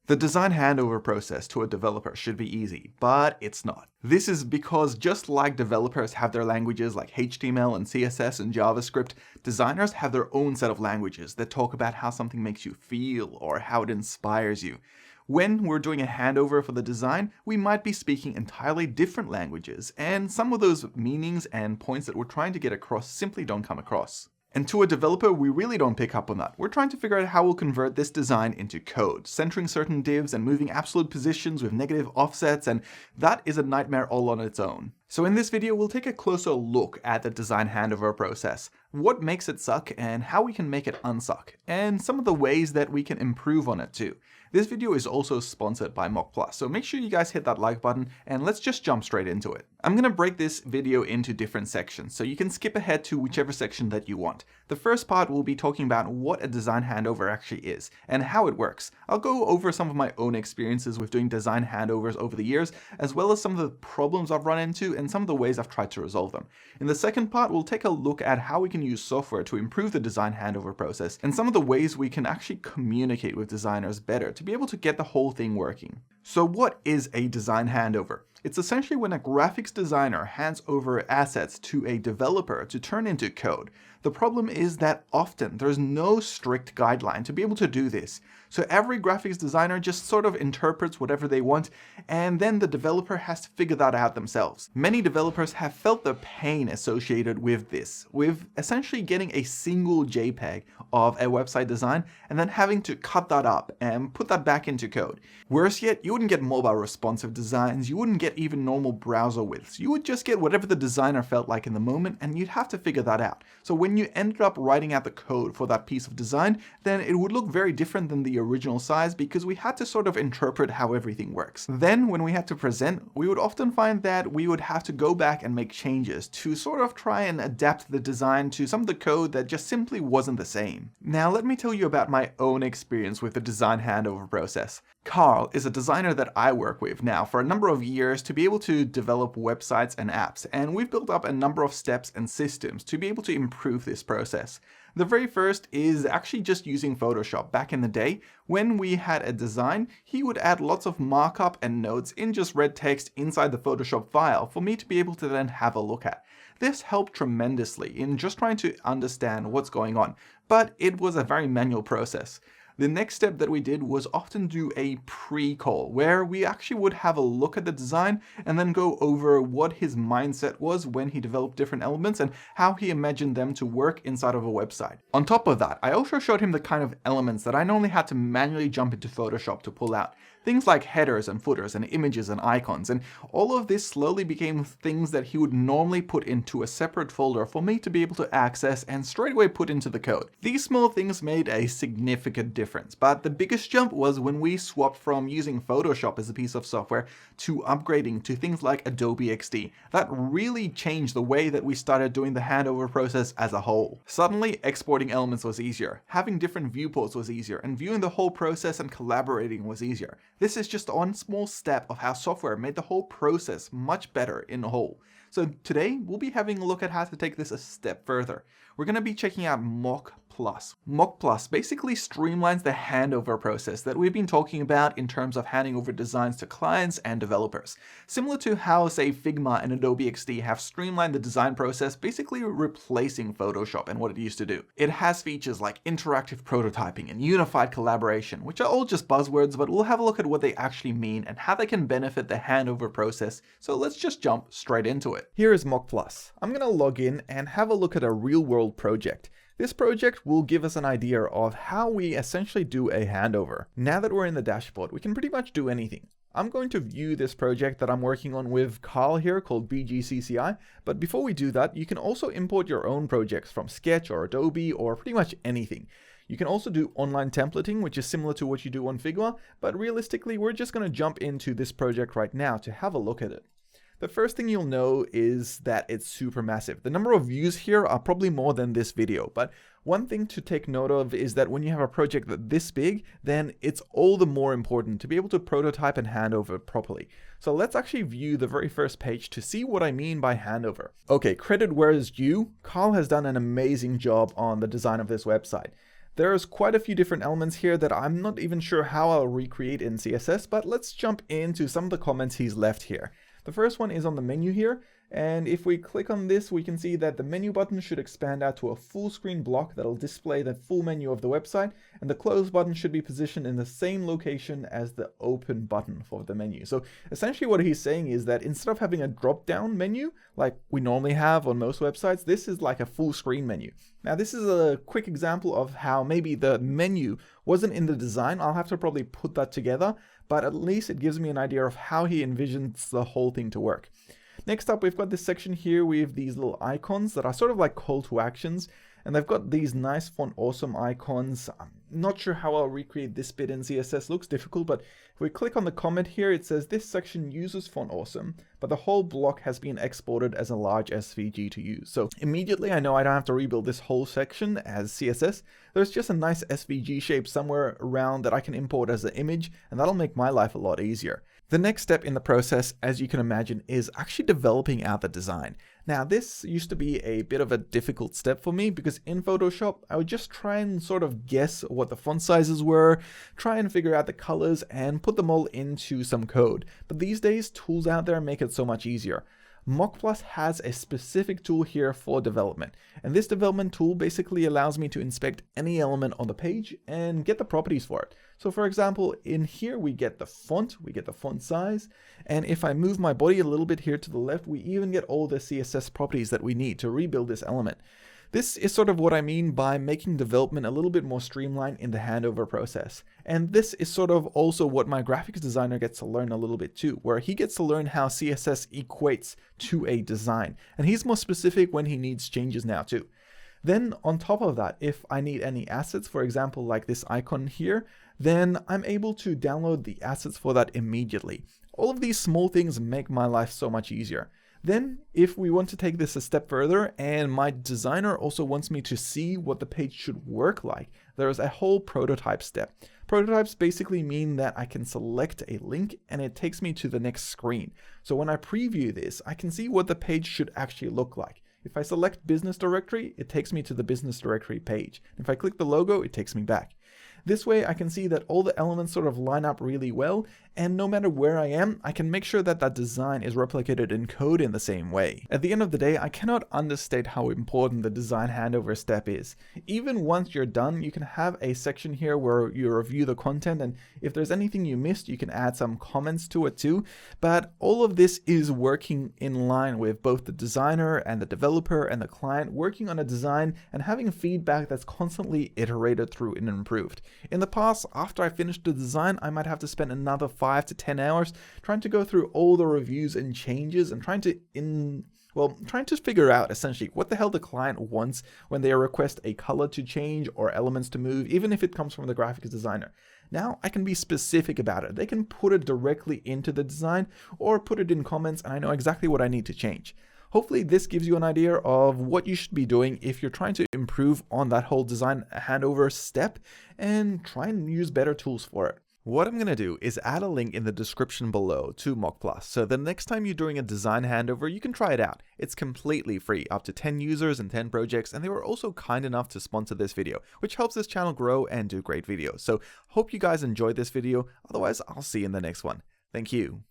The design handover process to a developer should be easy, but it's not. This is because just like developers have their languages like HTML and CSS and JavaScript, designers have their own set of languages that talk about how something makes you feel or how it inspires you. When we're doing a handover for the design, we might be speaking entirely different languages, and some of those meanings and points that we're trying to get across simply don't come across. And to a developer, we really don't pick up on that. We're trying to figure out how we'll convert this design into code, centering certain divs and moving absolute positions with negative offsets, and that is a nightmare all on its own. So in this video, we'll take a closer look at the design handover process, what makes it suck and how we can make it unsuck, and some of the ways that we can improve on it too. This video is also sponsored by Mockplus, so make sure you guys hit that like button and let's just jump straight into it. I'm going to break this video into different sections, so you can skip ahead to whichever section that you want. The first part will be talking about what a design handover actually is and how it works. I'll go over some of my own experiences with doing design handovers over the years, as well as some of the problems I've run into and some of the ways I've tried to resolve them. In the second part, we'll take a look at how we can use software to improve the design handover process and some of the ways we can actually communicate with designers better to be able to get the whole thing working. So what is a design handover? It's essentially when a graphics designer hands over assets to a developer to turn into code. The problem is that often there's no strict guideline to be able to do this. So every graphics designer just sort of interprets whatever they want, and then the developer has to figure that out themselves. Many developers have felt the pain associated with this, with essentially getting a single JPEG of a website design and then having to cut that up and put that back into code. Worse yet, you wouldn't get mobile responsive designs, you wouldn't get even normal browser widths. You would just get whatever the designer felt like in the moment, and you'd have to figure that out. So when you ended up writing out the code for that piece of design, then it would look very different than the original size because we had to sort of interpret how everything works. Then when we had to present, we would often find that we would have to go back and make changes to sort of try and adapt the design to some of the code that just simply wasn't the same. Now let me tell you about my own experience with the design handover process. Carl is a designer that I work with now for a number of years to be able to develop websites and apps, and we've built up a number of steps and systems to be able to improve this process. The very first is actually just using Photoshop. Back in the day, when we had a design, he would add lots of markup and notes in just red text inside the Photoshop file for me to be able to then have a look at. This helped tremendously in just trying to understand what's going on, but it was a very manual process. The next step that we did was often do a pre-call, where we actually would have a look at the design and then go over what his mindset was when he developed different elements and how he imagined them to work inside of a website. On top of that, I also showed him the kind of elements that I normally had to manually jump into Photoshop to pull out. Things like headers and footers and images and icons, and all of this slowly became things that he would normally put into a separate folder for me to be able to access and straight away put into the code. These small things made a significant difference, but the biggest jump was when we swapped from using Photoshop as a piece of software to upgrading to things like Adobe XD. That really changed the way that we started doing the handover process as a whole. Suddenly, exporting elements was easier, having different viewports was easier, and viewing the whole process and collaborating was easier. This is just one small step of how software made the whole process much better in a whole. So today, we'll be having a look at how to take this a step further. We're going to be checking out Mockplus. Mockplus basically streamlines the handover process that we've been talking about in terms of handing over designs to clients and developers. Similar to how, say, Figma and Adobe XD have streamlined the design process, basically replacing Photoshop and what it used to do. It has features like interactive prototyping and unified collaboration, which are all just buzzwords, but we'll have a look at what they actually mean and how they can benefit the handover process. So let's just jump straight into it. Here is Mockplus. I'm going to log in and have a look at a real-world project. This project will give us an idea of how we essentially do a handover. Now that we're in the dashboard, we can pretty much do anything. I'm going to view this project that I'm working on with Carl here called BGCCI, but before we do that, you can also import your own projects from Sketch or Adobe or pretty much anything. You can also do online templating, which is similar to what you do on Figma, but realistically, we're just going to jump into this project right now to have a look at it. The first thing you'll know is that it's super massive. The number of views here are probably more than this video, but one thing to take note of is that when you have a project that's this big, then it's all the more important to be able to prototype and hand over properly. So let's actually view the very first page to see what I mean by handover. Okay, credit where is due. Carl has done an amazing job on the design of this website. There's quite a few different elements here that I'm not even sure how I'll recreate in CSS, but let's jump into some of the comments he's left here. The first one is on the menu here, and if we click on this, we can see that the menu button should expand out to a full screen block that'll display the full menu of the website, and the close button should be positioned in the same location as the open button for the menu. So essentially what he's saying is that instead of having a drop-down menu like we normally have on most websites, this is like a full screen menu. Now this is a quick example of how maybe the menu wasn't in the design. I'll have to probably put that together, but at least it gives me an idea of how he envisions the whole thing to work. Next up, we've got this section here with these little icons that are sort of like call to actions, and they've got these nice font awesome icons. I'm not sure how I'll recreate this bit in CSS, looks difficult, but if we click on the comment here, it says this section uses font awesome, but the whole block has been exported as a large SVG to use. So immediately I know I don't have to rebuild this whole section as CSS. There's just a nice SVG shape somewhere around that I can import as an image, and that'll make my life a lot easier. The next step in the process, as you can imagine, is actually developing out the design. Now, this used to be a bit of a difficult step for me because in Photoshop, I would just try and sort of guess what the font sizes were, try and figure out the colors and put them all into some code. But these days, tools out there make it so much easier. Mockplus has a specific tool here for development, and this development tool basically allows me to inspect any element on the page and get the properties for it. So for example, in here we get the font size, and if I move my body a little bit here to the left, we even get all the CSS properties that we need to rebuild this element. This is sort of what I mean by making development a little bit more streamlined in the handover process. And this is sort of also what my graphics designer gets to learn a little bit too, where he gets to learn how CSS equates to a design. And he's more specific when he needs changes now too. Then on top of that, if I need any assets, for example, like this icon here, then I'm able to download the assets for that immediately. All of these small things make my life so much easier. Then, if we want to take this a step further, and my designer also wants me to see what the page should work like, there's a whole prototype step. Prototypes basically mean that I can select a link and it takes me to the next screen. So when I preview this, I can see what the page should actually look like. If I select business directory, it takes me to the business directory page. If I click the logo, it takes me back. This way I can see that all the elements sort of line up really well, and no matter where I am, I can make sure that that design is replicated in code in the same way. At the end of the day, I cannot understate how important the design handover step is. Even once you're done, you can have a section here where you review the content, and if there's anything you missed, you can add some comments to it too. But all of this is working in line with both the designer and the developer and the client working on a design and having feedback that's constantly iterated through and improved. In the past, after I finished the design, I might have to spend another 5 to 10 hours trying to go through all the reviews and changes and trying to figure out essentially what the hell the client wants when they request a color to change or elements to move, even if it comes from the graphics designer. Now I can be specific about it. They can put it directly into the design or put it in comments, and I know exactly what I need to change. Hopefully this gives you an idea of what you should be doing if you're trying to improve on that whole design handover step and try and use better tools for it. What I'm going to do is add a link in the description below to Mockplus, so the next time you're doing a design handover, you can try it out. It's completely free, up to 10 users and 10 projects, and they were also kind enough to sponsor this video, which helps this channel grow and do great videos. So hope you guys enjoyed this video, otherwise I'll see you in the next one. Thank you.